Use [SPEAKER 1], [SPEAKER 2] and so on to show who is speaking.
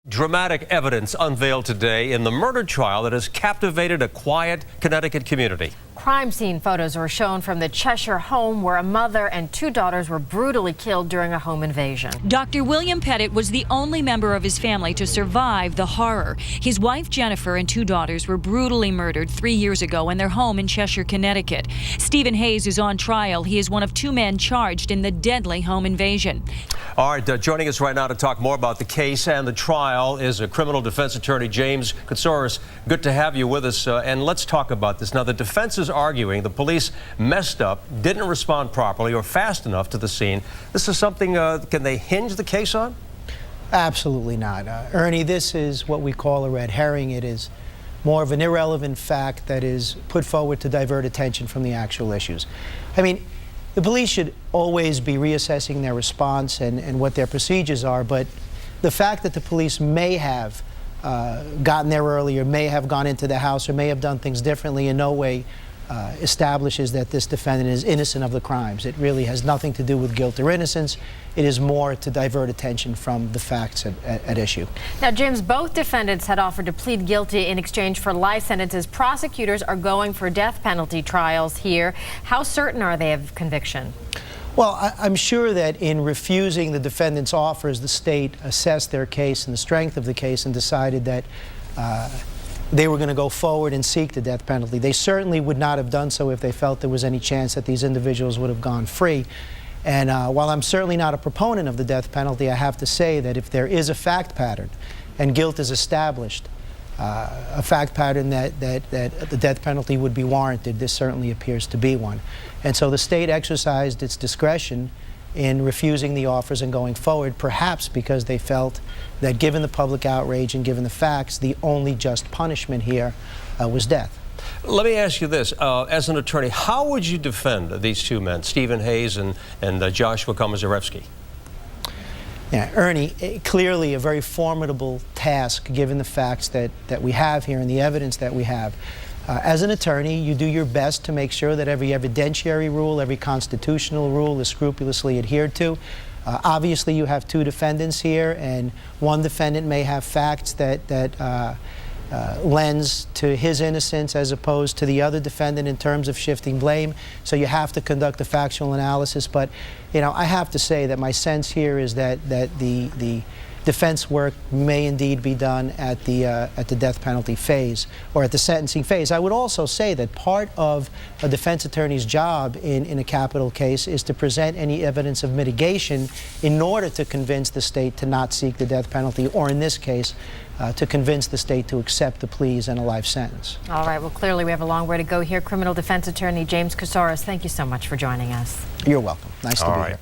[SPEAKER 1] Dramatic evidence unveiled today in the murder trial that has captivated a quiet Connecticut community.
[SPEAKER 2] Crime scene photos were shown from the Cheshire home where a mother and two daughters were brutally killed during a home invasion.
[SPEAKER 3] Dr. William Pettit was the only member of his family to survive the horror. His wife Jennifer and two daughters were brutally murdered 3 years ago in their home in Cheshire, Connecticut. Stephen Hayes is on trial. He is one of two men charged in the deadly home invasion.
[SPEAKER 1] All right, joining us right now to talk more about the case and the trial is a criminal defense attorney, James Kousouros. Good to have you with us, and let's talk about this. Now, the defense is arguing the police messed up, didn't respond properly or fast enough to the scene. This is something, can they hinge the case on?
[SPEAKER 4] Absolutely not. Ernie, this is what we call a red herring. It is more of an irrelevant fact that is put forward to divert attention from the actual issues. I mean, the police should always be reassessing their response and what their procedures are, but the fact that the police may have gotten there earlier, may have gone into the house, or may have done things differently in no way establishes that this defendant is innocent of the crimes. It really has nothing to do with guilt or innocence. It is more to divert attention from the facts at issue.
[SPEAKER 2] Now, James, both defendants had offered to plead guilty in exchange for life sentences. Prosecutors are going for death penalty trials here. How certain are they of conviction?
[SPEAKER 4] Well, I'm sure that in refusing the defendant's offers, the state assessed their case and the strength of the case and decided that they were going to go forward and seek the death penalty. They certainly would not have done so if they felt there was any chance that these individuals would have gone free. And while I'm certainly not a proponent of the death penalty, I have to say that if there is a fact pattern and guilt is established, a fact pattern that the death penalty would be warranted, this certainly appears to be one. And so the state exercised its discretion in refusing the offers and going forward, perhaps because they felt that given the public outrage and given the facts, the only just punishment here was death.
[SPEAKER 1] Let me ask you this. As an attorney, how would you defend these two men, Stephen Hayes and Joshua Kousouros?
[SPEAKER 4] Yeah, Ernie, clearly a very formidable task given the facts that we have here and the evidence that we have. As an attorney, you do your best to make sure that every evidentiary rule, every constitutional rule is scrupulously adhered to. Obviously, you have two defendants here, and one defendant may have facts that lends to his innocence as opposed to the other defendant in terms of shifting blame. So you have to conduct a factual analysis. But, you know, I have to say that my sense here is that the defense work may indeed be done at the death penalty phase or at the sentencing phase. I would also say that part of a defense attorney's job in a capital case is to present any evidence of mitigation in order to convince the state to not seek the death penalty, or in this case, to convince the state to accept the pleas and a life sentence.
[SPEAKER 2] All right, well, clearly we have a long way to go here. Criminal defense attorney James Kousouros, thank you so much for joining us.
[SPEAKER 4] You're welcome. Nice to be here.